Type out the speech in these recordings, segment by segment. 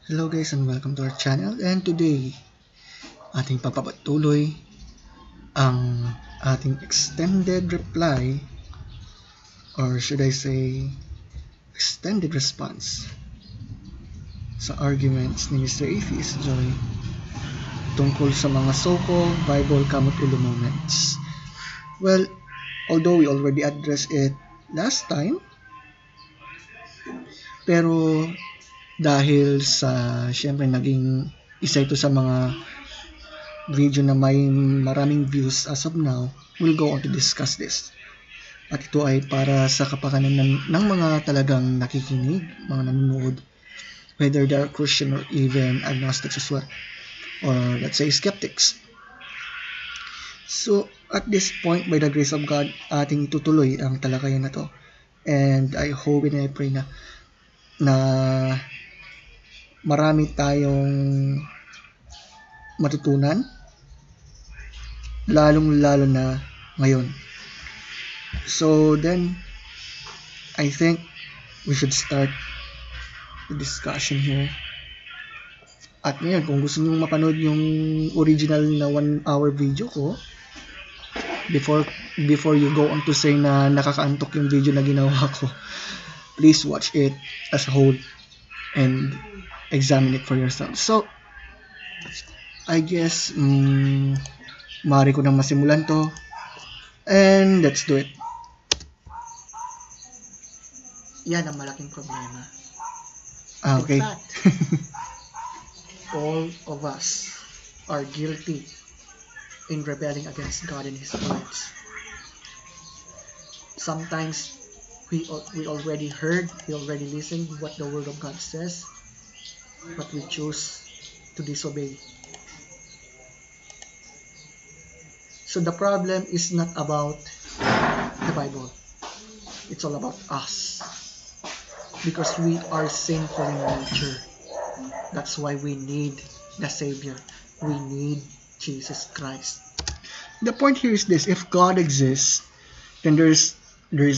Hello guys and welcome to our channel, and today ating papapatuloy ang ating extended reply, or should I say extended response sa arguments ni Mr. Atheist Joy tungkol sa mga so-called Bible kamot ulo moments. Well, although we already addressed it last time, pero dahil sa syempre naging isa ito sa mga video na may maraming views as of now, we'll go on to discuss this. At ito ay para sa kapakanan ng mga talagang nakikinig, mga nanonood, whether they are Christian or even agnostics as well, or let's say skeptics. So at this point, by the grace of God, ating itutuloy ang talakayan na to, and I hope and I pray na marami tayong matutunan, lalong-lalo na ngayon. So then, I think we should start the discussion here. At ngayon, kung gusto niyo mapanood yung original na 1-hour video ko, before you go on to say na nakakaantok yung video na ginawa ko, please watch it as a whole and examine it for yourself. So, I guess, maaari ko nang masimulan to. And let's do it. Yan ang malaking problema. Okay. In fact, all of us are guilty in rebelling against God and His words. Sometimes we already heard, we already listened what the Word of God says, but we choose to disobey. So the problem is not about the Bible. It's all about us. Because we are sinful in nature. That's why we need the Savior. We need Jesus Christ. The point here is this: if God exists, then there is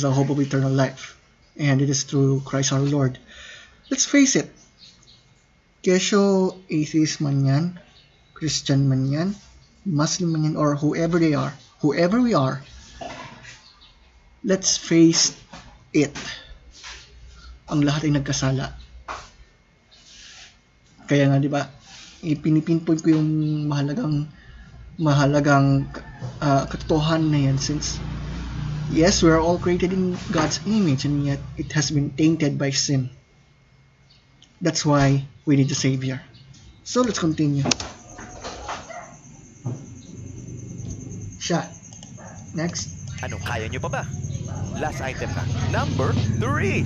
a hope of eternal life. And it is through Christ our Lord. Let's face it. Kesyo atheist man yan, Christian man yan, Muslim man yan, or whoever we are, let's face it. Ang lahat ay nagkasala. Kaya nga, di ba, ipinipinpoint ko yung mahalagang katotohanan na yan, since yes, we are all created in God's image, and yet it has been tainted by sin. That's why we need a Savior. So let's continue. Siya. Next. Ano, kaya nyo pa ba? Last item na. Number 3.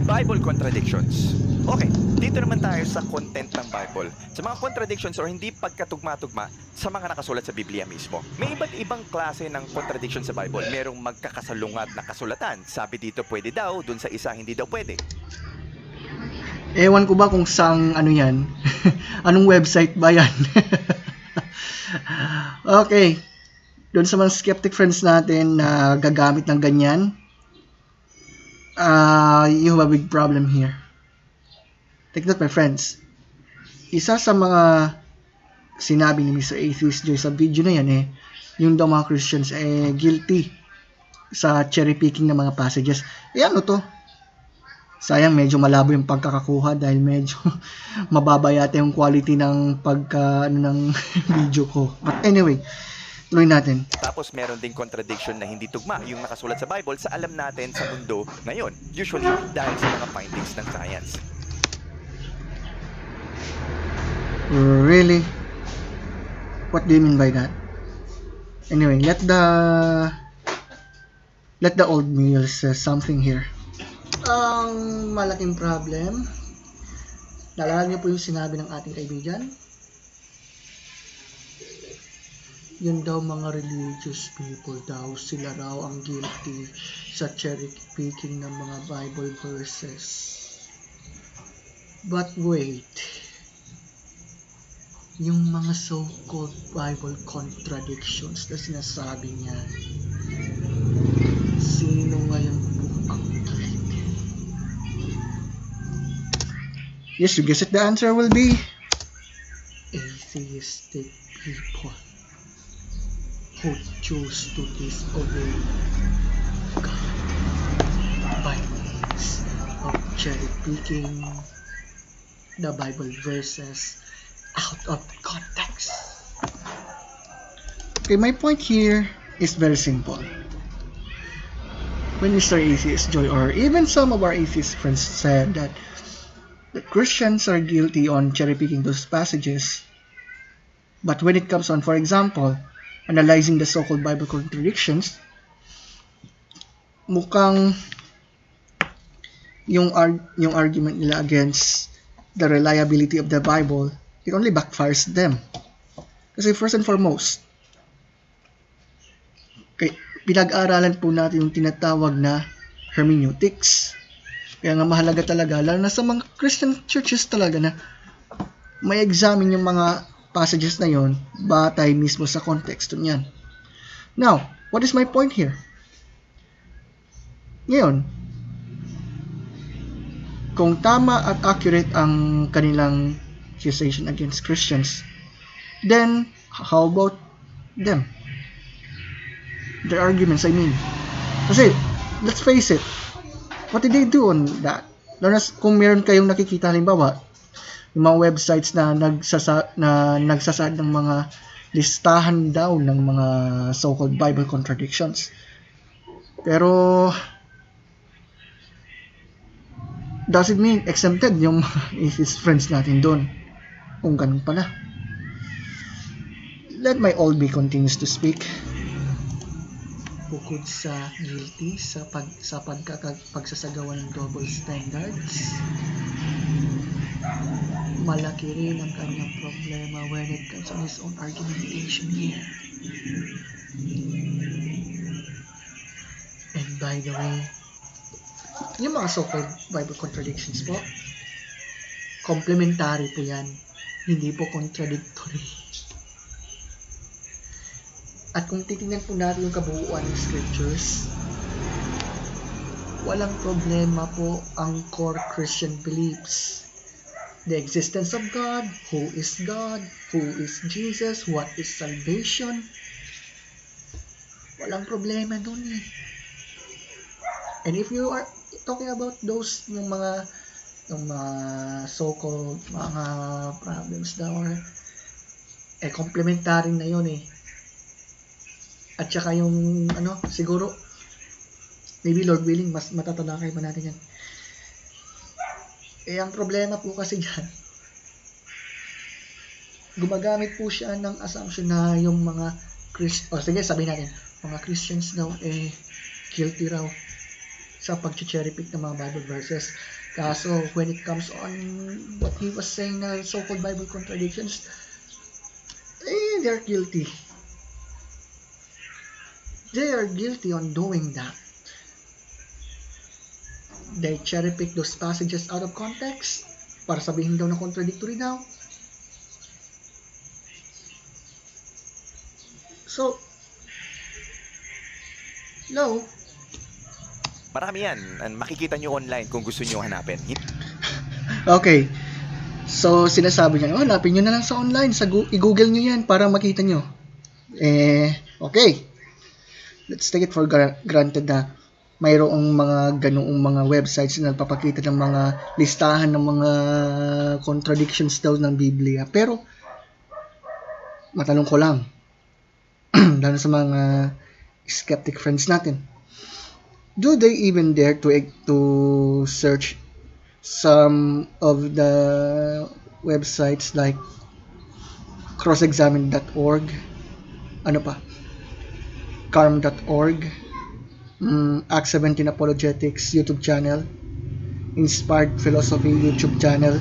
Bible contradictions. Okay, dito naman tayo sa content ng Bible. Sa mga contradictions or hindi pagkatugma-tugma sa mga nakasulat sa Biblia mismo. May iba't ibang klase ng contradiction sa Bible. Merong magkakasalungat na kasulatan. Sabi dito pwede daw, dun sa isa hindi daw pwede. Ewan ko ba kung saang ano yan? Anong website ba yan? Okay. Doon sa mga skeptic friends natin na gagamit ng ganyan, you have a big problem here. Take note, my friends. Isa sa mga sinabi ni Mr. Atheist Joy sa video na yan, yung daw mga Christians guilty sa cherry picking ng mga passages. Ano to? Sayang, medyo malabo yung pagkakakuha dahil medyo mababa yata yung quality ng ng video ko. But anyway, tuloy natin. Tapos meron ding contradiction na hindi tugma yung nakasulat sa Bible sa alam natin sa mundo ngayon. Usually dahil sa mga findings ng science. Really? What do you mean by that? Anyway, let the old meal say something here. Ang malaking problem, naalala niyo po yung sinabi ng ating kaibigan? Yun daw mga religious people daw, sila raw ang guilty sa cherry picking ng mga Bible verses. But wait, yung mga so-called Bible contradictions na sinasabi niya, sino ngayon po ang guilty? Yes, you guess it. The answer will be atheistic people who choose to disobey God by means of cherry picking the Bible verses out of context. Okay, my point here is very simple. When Mr. Atheist Joy, or even some of our atheist friends, said that Christians are guilty on cherry-picking those passages, but when it comes on, for example, analyzing the so-called Bible contradictions, mukhang yung argument nila against the reliability of the Bible, it only backfires them. Kasi first and foremost, pinag-aaralan po natin yung tinatawag na hermeneutics. Kaya nga mahalaga talaga, lalo na sa mga Christian churches talaga, na may examine yung mga passages na yon batay mismo sa konteksto niyan. Now, what is my point here? Ngayon, kung tama at accurate ang kanilang accusation against Christians, then how about them? Their arguments, I mean. Kasi, let's face it, what did they do on that? Lalo na kung meron kayong nakikita, halimbawa, yung mga websites na nagsasaad ng mga listahan daw ng mga so-called Bible contradictions. Pero, does it mean exempted yung atheist friends natin doon? Kung ganun pala. Let my old me continues to speak. Bukod sa guilty sa pagsasagawa ng double standards, malaki rin ang kanyang problema when it comes on his own argumentation here. And by the way, yung mga so-called Bible contradictions po, complementary po yan, hindi po contradictory. At kung titingnan po natin yung kabuuan ng scriptures, walang problema po ang core Christian beliefs. The existence of God, who is Jesus, what is salvation. Walang problema dun eh. And if you are talking about those, yung mga so-called mga problems daw, complementary na yun eh. At saka yung, siguro, maybe Lord willing, mas matatalakay pa natin yan. Ang problema po kasi dyan, gumagamit po siya ng assumption na yung mga sige, sabihin natin, mga Christians daw, guilty raw sa pag-cherry pick ng mga Bible verses. Kaso, when it comes on what he was saying na so-called Bible contradictions, they're guilty. They are guilty on doing that. They cherry pick those passages out of context para sabihin daw na contradictory daw. So, no. Marami yan. Makikita nyo online kung gusto nyo hanapin. Okay. So, sinasabi niya, hanapin nyo na lang sa online. I-google nyo yan para makita nyo. Okay. Let's take it for granted na mayroong mga ganoong mga websites na nagpapakita ng mga listahan ng mga contradictions daw ng Biblia. Pero, matanong ko lang, lalo sa mga skeptic friends natin, do they even dare to search some of the websites like crossexamine.org, carm.org, Act 17 Apologetics YouTube channel, Inspired Philosophy YouTube channel?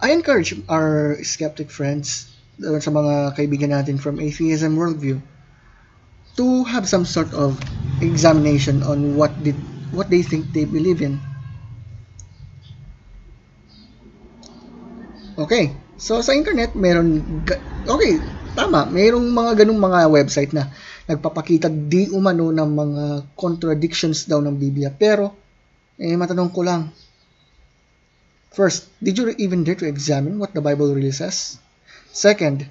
I encourage our skeptic friends, sa mga kaibigan natin from atheism worldview, to have some sort of examination on what they think they believe in. Okay, so sa internet tama, mayroong mga ganung mga website na nagpapakita di umano ng mga contradictions daw ng Biblia, pero Matanong ko lang. First, did you even dare to examine what the Bible really says? Second,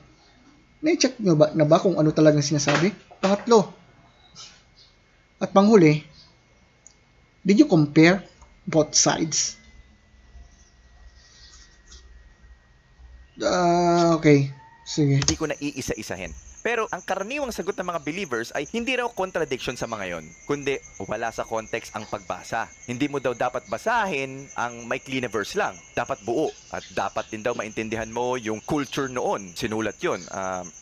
na-check nyo ba kung ano talagang sinasabi? Pangatlo, at panghuli, did you compare both sides? Okay. Sige. Hindi ko na iisa-isahin. Pero ang karaniwang sagot ng mga believers ay hindi raw contradiction sa mga yon, kundi wala sa context ang pagbasa. Hindi mo daw dapat basahin ang maikli na verse lang. Dapat buo. At dapat din daw maintindihan mo yung culture noon. Sinulat yun.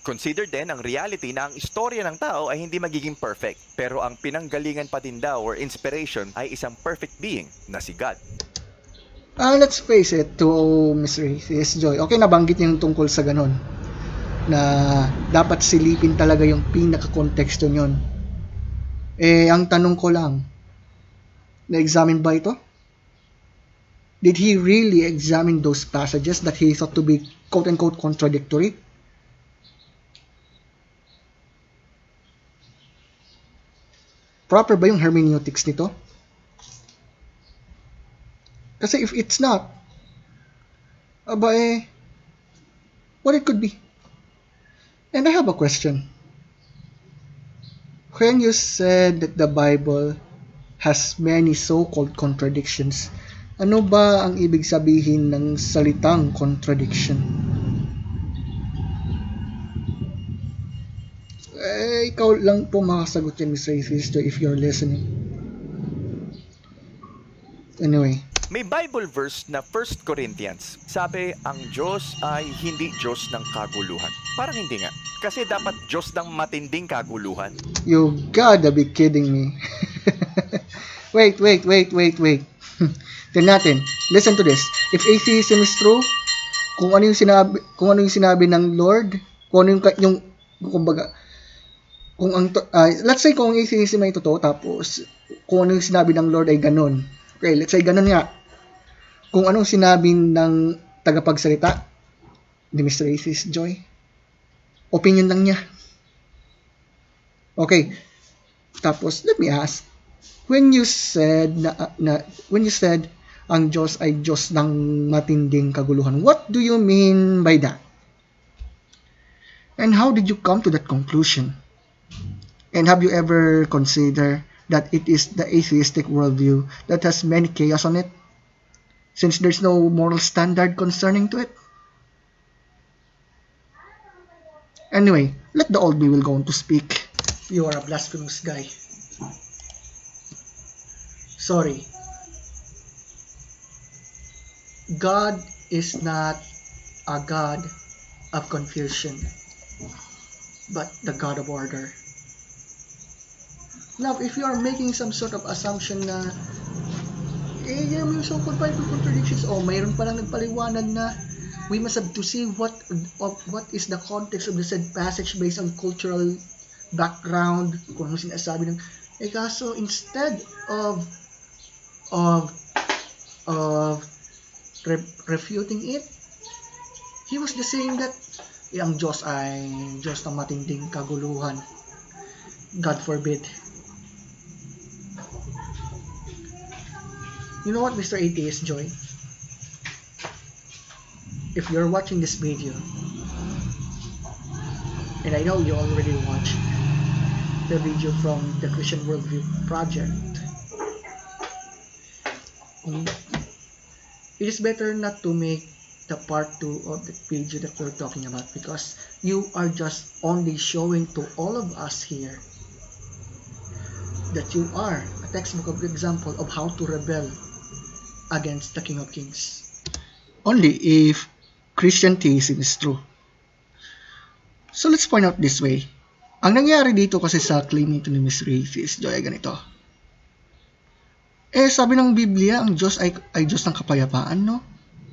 Consider din ang reality na ang istorya ng tao ay hindi magiging perfect. Pero ang pinanggalingan pa din daw or inspiration ay isang perfect being na si God. Let's face it to Mr. Atheist Joy. Okay, nabanggit niya yung tungkol sa ganon. Na dapat silipin talaga yung pinaka-konteksto nyon. Ang tanong ko lang, na-examine ba ito? Did he really examine those passages that he thought to be quote-unquote contradictory? Proper ba yung hermeneutics nito? Kasi if it's not, what it could be? And I have a question. When you said that the Bible has many so-called contradictions, ano ba ang ibig sabihin ng salitang contradiction? Ikaw lang po makasagot yan, Mr. Atheist, if you're listening. Anyway. May Bible verse na 1 Corinthians. Sabi, ang Diyos ay hindi Diyos ng kaguluhan. Parang hindi nga. Kasi dapat Diyos ng matinding kaguluhan. You gotta be kidding me. Wait. Tignan natin. Listen to this. If atheism is true, kung ano yung sinabi ng Lord, kung ano yung kumbaga, let's say kung atheism ay totoo, tapos kung ano yung sinabi ng Lord ay ganun. Okay, let's say ganun nga. Kung anong sinabi ng tagapagsalita ni Mr. Atheist Joy, opinion lang niya. Okay. Tapos, let me ask, when you said ang Diyos ay Diyos ng matinding kaguluhan, what do you mean by that? And how did you come to that conclusion? And have you ever considered that it is the atheistic worldview that has many chaos on it, since there's no moral standard concerning to it? Anyway, let the old me will go on to speak. You are a blasphemous guy. Sorry. God is not a God of confusion, but the God of order. Now, if you are making some sort of assumption na yung so-called Bible contradictions, mayroon palang nagpaliwanag na we must have to see what is the context of the said passage based on cultural background, kung ano sinasabi ng kaso instead of refuting it, he was just saying that ang Diyos ay Diyos ng matinding kaguluhan. God forbid. You know what, Mr. Atheist Joy? If you're watching this video, and I know you already watched the video from the Christian Worldview Project, it is better not to make the part 2 of the video that we're talking about, because you are just only showing to all of us here that you are a textbook of example of how to rebel against the King of Kings. Only if Christian theism is true. So let's point out this way. Ang nangyari dito kasi sa claim nito ni Mr. Atheist Joy ay ganito. Sabi ng Biblia, ang Diyos ay Diyos ng kapayapaan, no?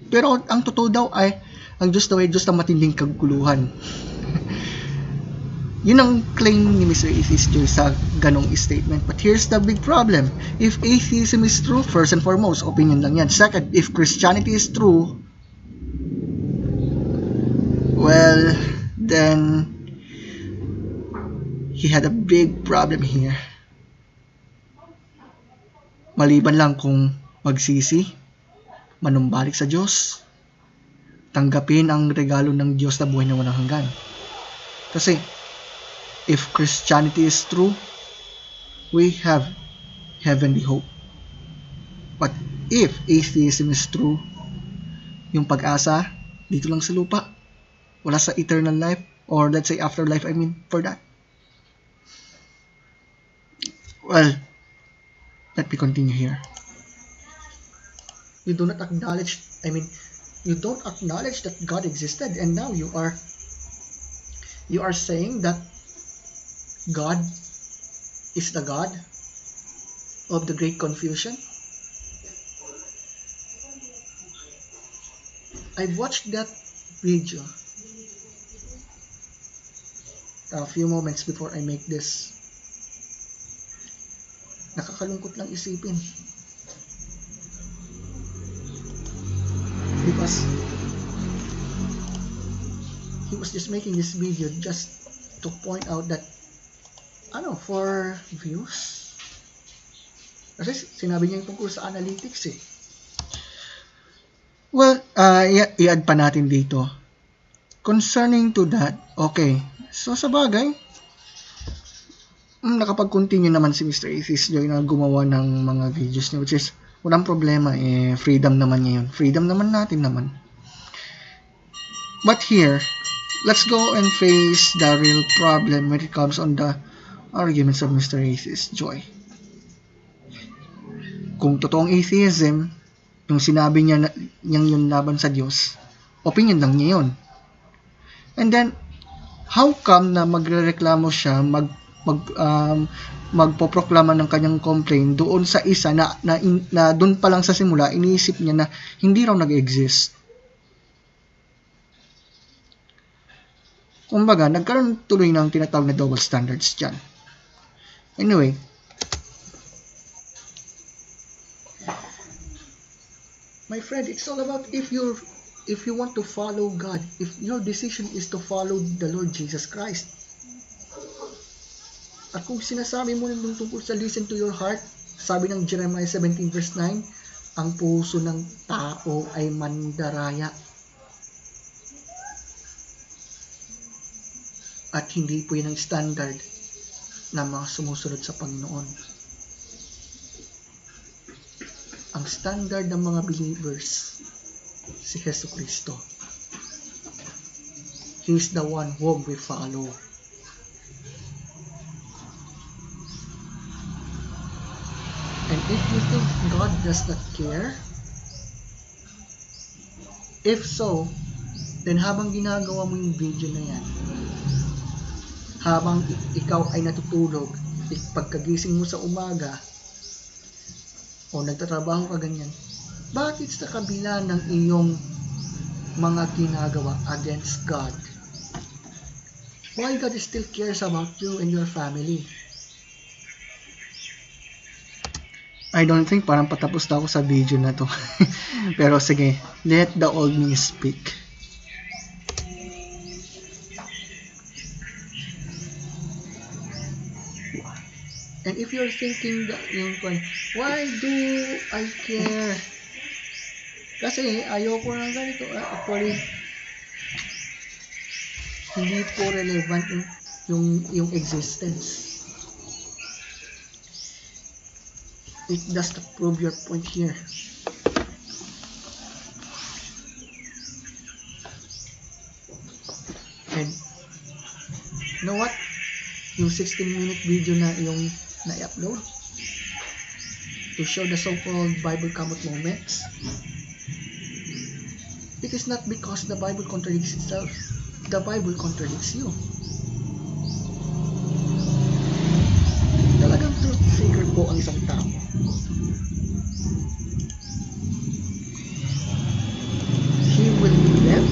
Pero ang totoo daw ay ang Diyos daw ay Diyos ng matinding kaguluhan. Yun ang claim ni Mr. Atheist Joy sa ganong statement. But here's the big problem. If atheism is true, first and foremost, opinion lang yan. Second, if Christianity is true, well, then he had a big problem here. Maliban lang kung magsisi, manumbalik sa Diyos, tanggapin ang regalo ng Diyos na buhay na walang hanggan. Kasi, if Christianity is true, we have heavenly hope. But if atheism is true, yung pag-asa, dito lang sa lupa. Wala sa eternal life, or let's say afterlife, for that. Well, let me continue here. You don't acknowledge that God existed, and now you are saying that God is the God of the great confusion. I watched that video a few moments before I make this. Nakakalungkot lang isipin. Because he was just making this video just to point out that for views. Kasi sinabi niya yung tungkol sa analytics eh. Well, i-add pa natin dito. Concerning to that, okay. So sa bagay, nakapag-continue naman si Mr. Atheist Joy na gumawa ng mga videos niya, which is walang problema, freedom naman niya yun. Freedom naman natin naman. But here, let's go and face the real problem when it comes on the arguments of Mr. Atheist Joy. Kung totoong atheism, yung sinabi niya yung laban sa Diyos, opinion lang niya yun. And then, how come na magrereklamo siya, magpoproklama ng kanyang complaint doon sa isa na doon pa lang sa simula iniisip niya na hindi raw nag-exist. Kumbaga, nagkaroon tuloy ng tinatawag na double standards dyan. Anyway, my friend, it's all about if you want to follow God, if your decision is to follow the Lord Jesus Christ. At kung sinasabi mo nung tungkol sa listen to your heart, sabi ng Jeremiah 17 verse 9, ang puso ng tao ay mandaraya. At hindi po yun ang standard na mga sumusunod sa Panginoon. Ang standard ng mga believers, si Jesu Cristo. He is the one whom we follow. And if you think God does not care, if so, then habang ginagawa mo yung video na yan, habang ikaw ay natutulog, pagkagising mo sa umaga, o nagtatrabaho ka ganyan, bakit sa kabila ng iyong mga ginagawa against God, why God still cares about you and your family? I don't think, parang patapos na ako sa video na to. Pero sige, let the old me speak. And if you're thinking that why do I care? Kasi ayoko ng ganito. Actually, hindi po relevant yung existence. It does not prove your point here. And you know what? Yung 16-minute video na yung na-upload to show the so-called Bible come out moments, it is not because the Bible contradicts itself. The Bible contradicts you. Talagang truth seeker po ang isang tao. He will let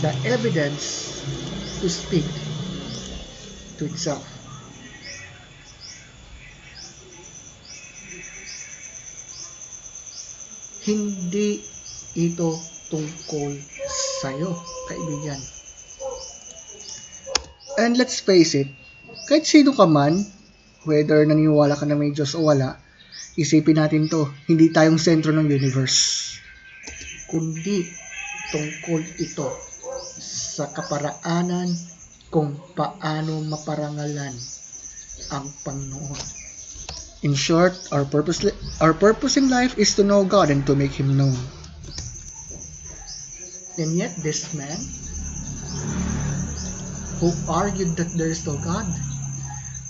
the evidence to speak to itself. Hindi ito tungkol sa'yo, kaibigan. And let's face it, kahit sino ka man, whether naniniwala ka na may Diyos o wala, isipin natin to, hindi tayong sentro ng universe, kundi tungkol ito sa kaparaanan kung paano maparangalan ang Panginoon. In short, our purpose in life is to know God and to make Him known. And yet this man, who argued that there is no God,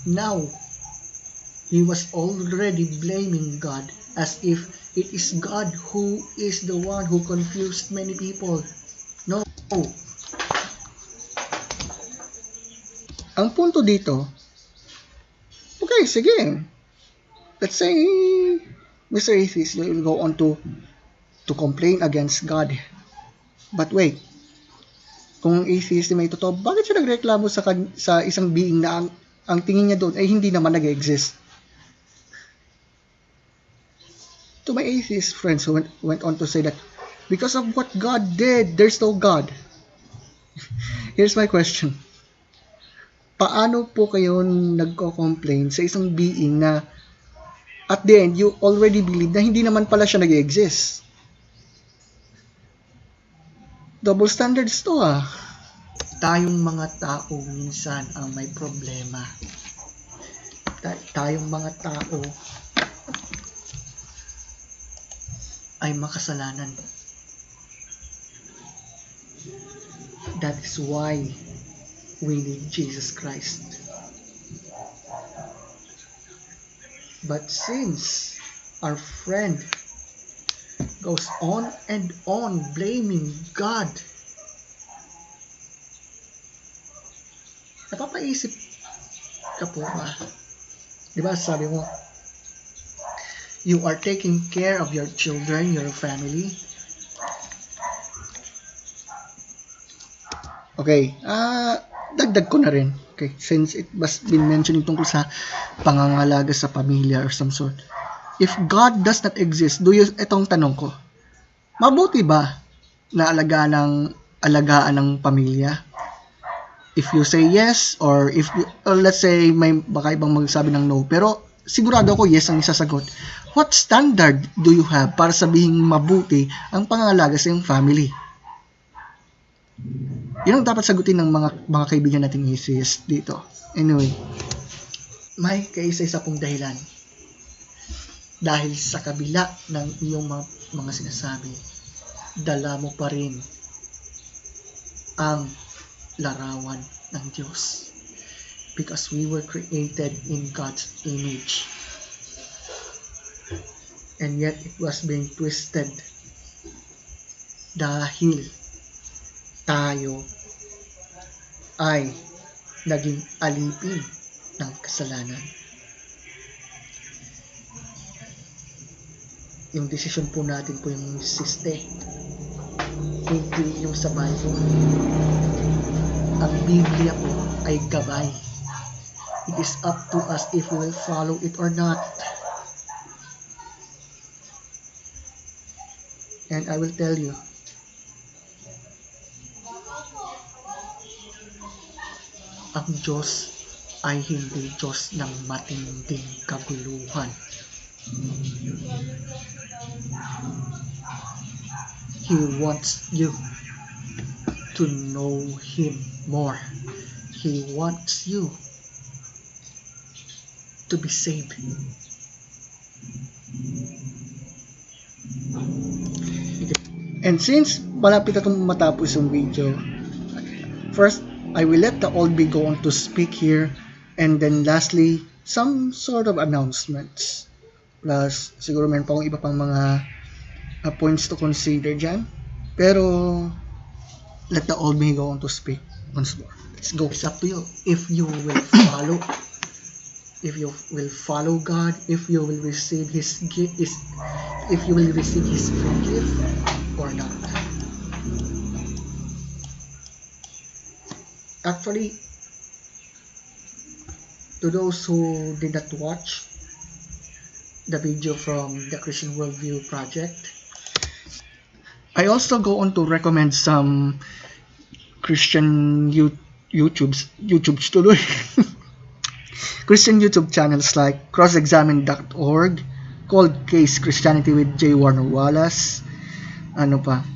now he was already blaming God as if it is God who is the one who confused many people. No. Ang punto dito, okay, sige. Let's say, Mr. Atheist, you will go on to complain against God. But wait, kung atheist may totoo, bakit siya nagreklamo sa isang being na ang tingin niya doon ay hindi naman nag-exist? To my atheist friends who went on to say that because of what God did, there's no God. Here's my question. Paano po kayo nagko-complain sa isang being na at the end, you already believe na hindi naman pala siya nag-exist? Double standards to Tayong mga tao minsan ang may problema. Tayong mga tao ay makasalanan. That is why we need Jesus Christ. But since our friend goes on and on blaming God, napapaisip ka po ba? Diba sabi mo, you are taking care of your children, your family. Okay, dagdag ko na rin. Okay, since it was been mentioned tungkol sa pangangalaga sa pamilya or some sort. If God does not exist, itong tanong ko, mabuti ba na alagaan ng pamilya? If you say yes, or let's say may baka ibang magsabi ng no, pero sigurado ako yes ang isasagot. What standard do you have para sabihing mabuti ang pangangalaga sa iyong family? Yun ang dapat sagutin ng mga kaibigan nating atheist dito. Anyway, may kaisa-isa pong dahilan. Dahil sa kabila ng iyong mga sinasabi, dala mo pa rin ang larawan ng Diyos. Because we were created in God's image. And yet it was being twisted dahil tayo ay naging alipin ng kasalanan. Yung desisyon po natin po yung siste, hindi yung sa Bible. Ang Biblia po ay gabay. It is up to us if we will follow it or not. And I will tell you, ang Diyos ay hindi Diyos ng matinding kaguluhan. He wants you to know Him more. He wants you to be saved. And since malapit na itong matapos yung video, first, I will let the old bee go on to speak here, and then lastly, some sort of announcements. Plus, siguro meron pa akong iba pang mga points to consider dyan. Pero, let the old bee go on to speak once more. Let's go. It's up to you. If you will follow, if you will follow God, if you will receive His gift, if you will receive His free gift or not. Actually, to those who did not watch the video from the Christian Worldview Project, I also go on to recommend some Christian YouTube's tuloy. Christian YouTube channels like crossexamine.org, Cold Case Christianity with J. Warner Wallace. Ano pa?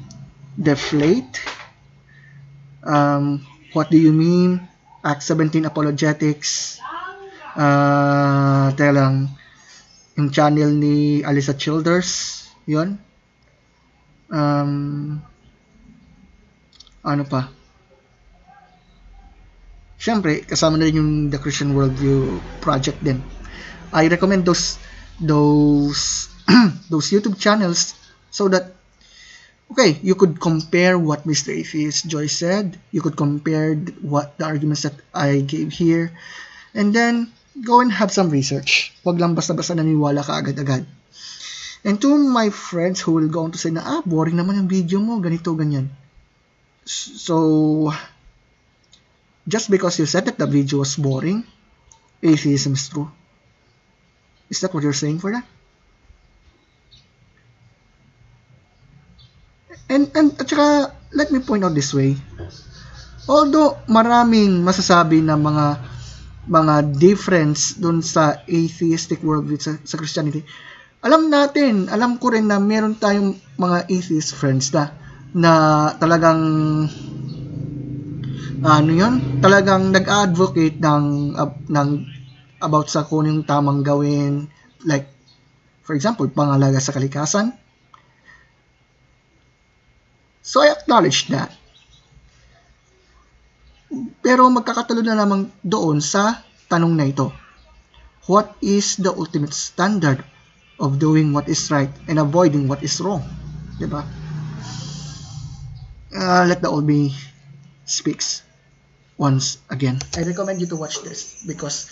Deflate. What do you mean? Act 17 Apologetics. Teka lang. Yung channel ni Alyssa Childers. Yun. Ano pa? Siyempre, kasama na rin yung The Christian Worldview Project din. I recommend those those YouTube channels so that you could compare what Mr. Atheist Joy said. You could compare what the arguments that I gave here, and then go and have some research. Huwag lang basta-basta naniwala ka agad-agad. And to my friends who will go on to say na, boring naman yung video mo, ganito, ganyan. So, just because you said that the video was boring, atheism is true. Is that what you're saying for that? And at saka, let me point out this way. Although maraming masasabi na mga difference doon sa atheistic worldview sa Christianity, alam ko rin na meron tayong mga atheist friends na talagang talagang nag-advocate ng about sa kung yung tamang gawin, like for example, pangalaga sa kalikasan. So I acknowledge that. Pero magkakatalo na lamang doon sa tanong na ito. What is the ultimate standard of doing what is right and avoiding what is wrong? Diba? Let the old me speaks once again. I recommend you to watch this because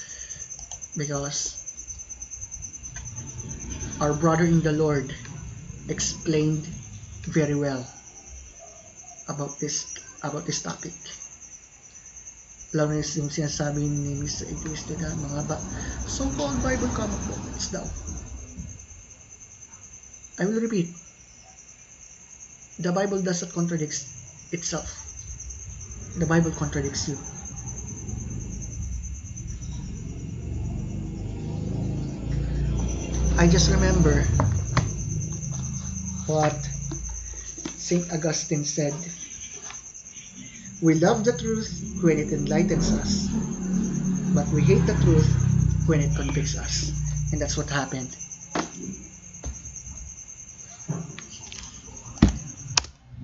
our brother in the Lord explained very well about this topic. Alam niyo yung sinasabi ni Mr. Atheist na mga so-called Bible comic books daw. I will repeat. The Bible does not contradict itself. The Bible contradicts you. I just remember what St. Augustine said. We love the truth when it enlightens us, but we hate the truth when it convicts us. And that's what happened.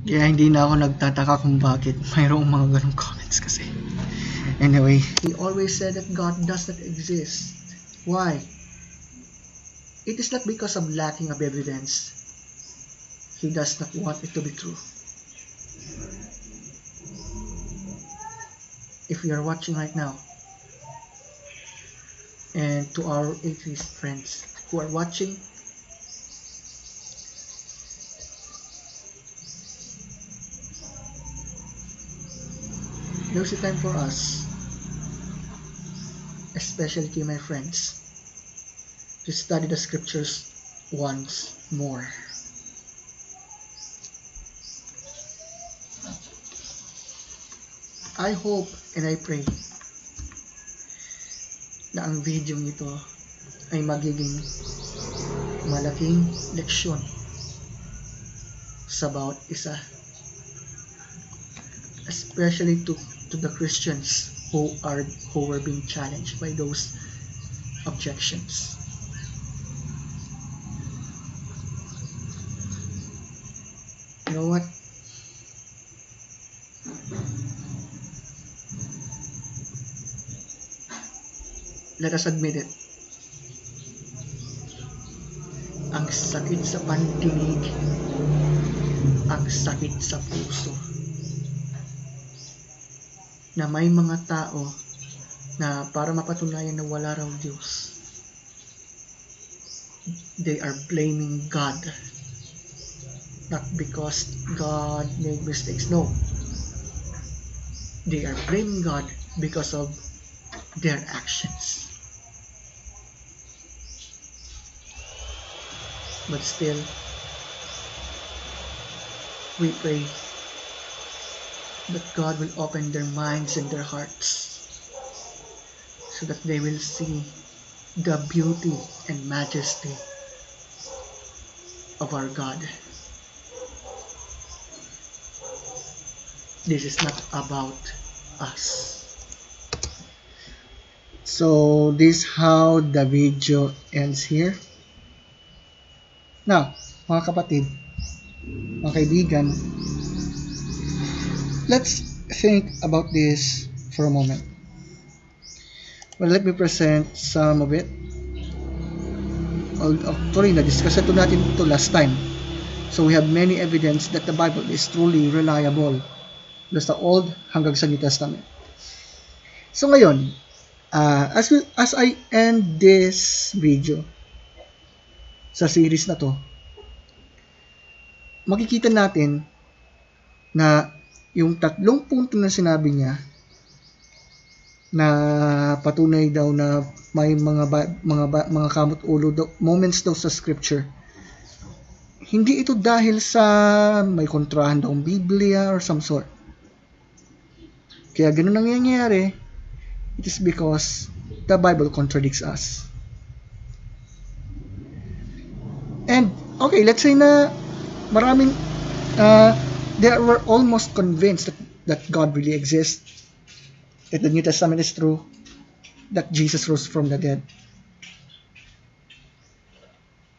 Kaya hindi na ako nagtataka kung bakit mayroong mga ganong comments kasi. Anyway, he always said that God does not exist. Why? It is not because of lacking of evidence. He does not want it to be true. If you are watching right now, and to our atheist friends who are watching, now's the time for us, especially to my friends, to study the scriptures once more. I hope and I pray na ang video nito ay magiging malaking leksyon sa bawat isa, especially to the Christians who were being challenged by those objections. You know what? Let us admit it. Ang sakit sa pandinig, ang sakit sa puso, na may mga tao na para mapatunayan na wala raw Diyos, they are blaming God. Not because God made mistakes, no. They are blaming God because of their actions. But still, we pray that God will open their minds and their hearts so that they will see the beauty and majesty of our God. This is not about us. So this how the video ends here. Now, mga kapatid, mga kaibigan, let's think about this for a moment. Well, let me present some of it. Actually, na-discuss ito natin ito last time. So we have many evidence that the Bible is truly reliable. Mula sa Old hanggang sa New Testament. So ngayon, as I end this video sa series na to, makikita natin na yung tatlong punto na sinabi niya na patunay daw na may mga kamot ulo daw, moments daw sa scripture. Hindi ito dahil sa may kontrahan daw ang Biblia or some sort. Kaya ganun ang nangyayari. It is because the Bible contradicts us. And, okay, let's say na maraming, they were almost convinced that God really exists, that the New Testament is true, that Jesus rose from the dead.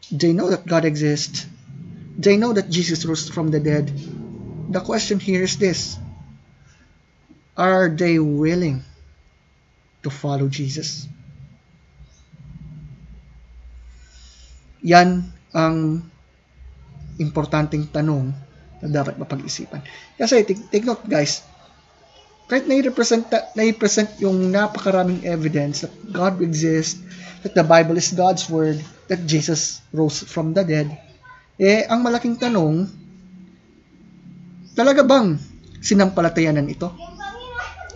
They know that God exists. They know that Jesus rose from the dead. The question here is this: are they willing to follow Jesus? Yan ang importanteng tanong na dapat mapag-isipan. Kasi take note guys, kahit nai-present yung napakaraming evidence that God exists, that the Bible is God's word, that Jesus rose from the dead, ang malaking tanong, talaga bang sinampalatayanan ito?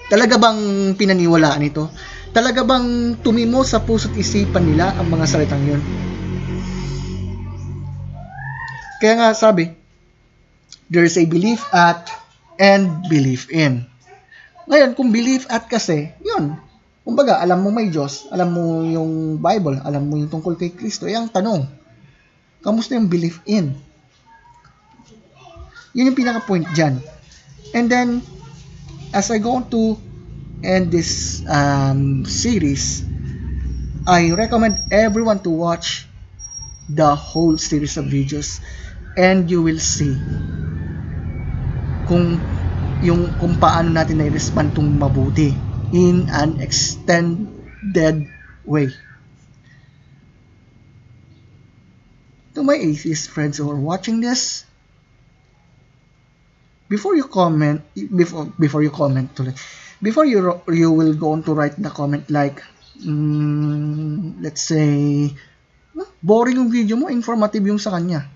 Talaga bang pinaniwalaan ito? Talaga bang tumimo sa puso't isipan nila ang mga salitang yun? Kaya nga sabi, there is a belief at and belief in. Ngayon, kung belief at kasi, yun. Kumbaga, alam mo may Diyos, alam mo yung Bible, alam mo yung tungkol kay Kristo. Ang tanong, kamusta yung belief in? Yun yung pinaka-point dyan. And then, as I go to end this series, I recommend everyone to watch the whole series of videos, and you will see kung paano natin na-respond tong mabuti in an extended way. To my atheist friends who are watching this, before you will go on to write the comment like, let's say, boring yung video mo, informative yung sa kanya.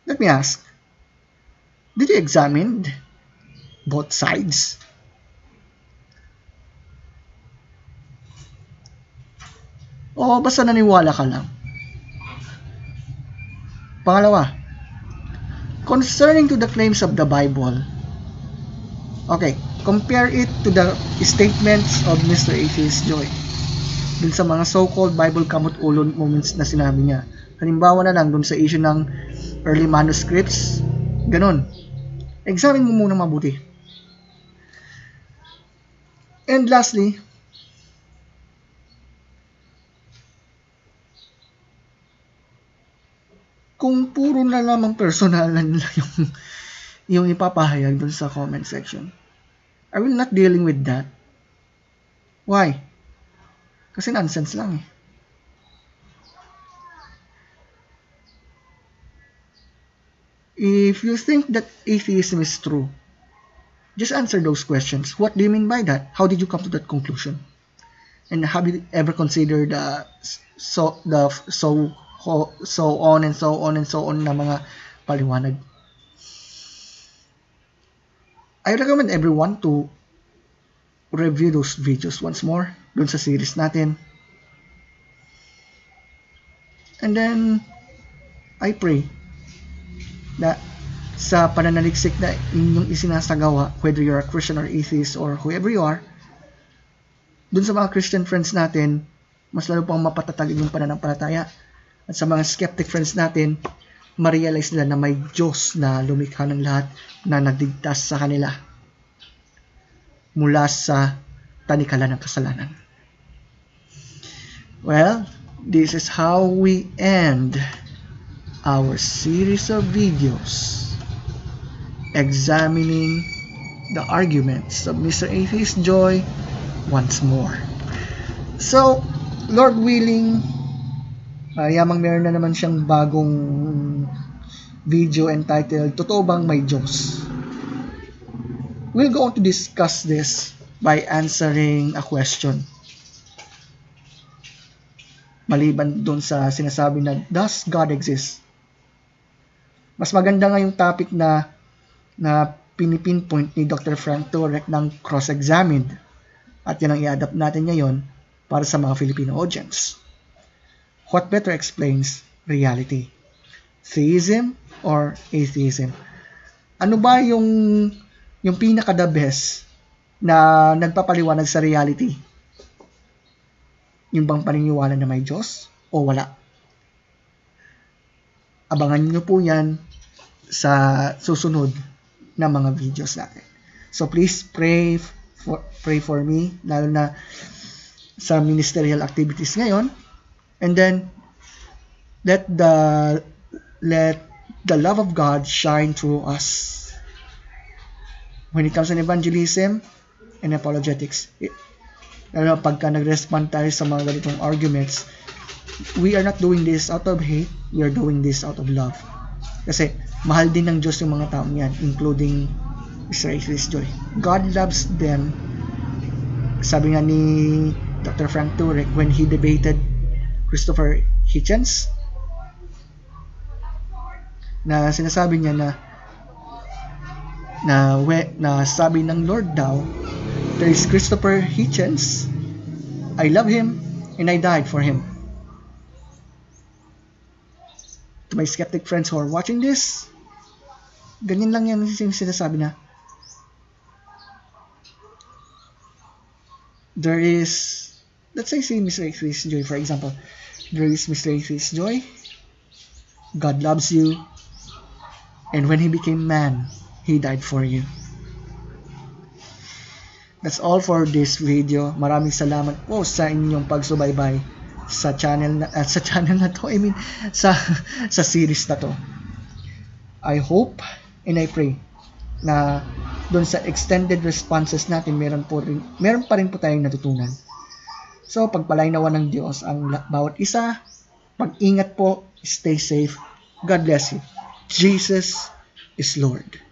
Let me ask, did you examine both sides? O basta naniwala ka lang? Pangalawa, concerning to the claims of the Bible, okay, compare it to the statements of Mr. Atheist Joy dun sa mga so-called Bible kamot ulo moments na sinabi niya. Halimbawa na lang dun sa issue ng early manuscripts, ganun. Examine mo muna mabuti. And lastly, kung puro na lamang personalan lang yung ipapahayag dun sa comment section, I will not dealing with that. Why? Kasi nonsense lang eh. If you think that atheism is true, just answer those questions. What do you mean by that? How did you come to that conclusion? And have you ever considered so on and so on na mga paliwanag? I recommend everyone to review those videos once more dun sa series natin. And then, I pray na sa pananaliksik na inyong isinasagawa, whether you're a Christian or atheist or whoever you are, dun sa mga Christian friends natin, mas lalo pang mapatatag yung pananampalataya At sa mga skeptic friends natin, ma-realize nila na may Diyos na lumikha ng lahat na nagligtas sa kanila mula sa tanikala ng kasalanan. Well, this is how we end our series of videos examining the arguments of Mr. Atheist Joy once more. So, Lord willing, yamang meron na naman siyang bagong video entitled, Totoo bang may Diyos? We'll go on to discuss this by answering a question. Maliban dun sa sinasabi na, does God exist? Mas maganda nga yung topic na pinipinpoint ni Dr. Frank Turek ng cross-examined. At yan ang i-adapt natin ngayon para sa mga Filipino audience. What better explains reality? Theism or atheism? Ano ba yung pinaka-the best na nagpapaliwanag sa reality? Yung bang paniniwala na may Diyos o wala? Abangan nyo po yan sa susunod na mga videos natin. So please pray for me, lalo na sa ministerial activities ngayon. And then let the love of God shine through us. When it comes to evangelism and apologetics, lalo pagka nag-respond tayo sa mga ganitong arguments, we are not doing this out of hate, we are doing this out of love. Kasi mahal din ng Diyos yung mga taong yan, including Mr. Atheist Joy. God loves them. Sabi nga ni Dr. Frank Turek when he debated Christopher Hitchens, na sinasabi niya na sabi ng Lord daw, there is Christopher Hitchens, I love him and I died for him. To my skeptic friends who are watching this, ganyan lang yan yung sinasabi na there is, let's say Mr. Atheist Joy, for example, there is Mr. Atheist Joy, God loves you, and when He became man, He died for you. That's all for this video. Maraming salamat po sa inyong pagsubaybay sa channel na to. I mean, sa series na to. I hope and I pray na doon sa extended responses natin, meron pa rin po tayong natutunan. So, pagpalain nawa ng Diyos ang bawat isa. Pag-ingat po, stay safe. God bless you. Jesus is Lord.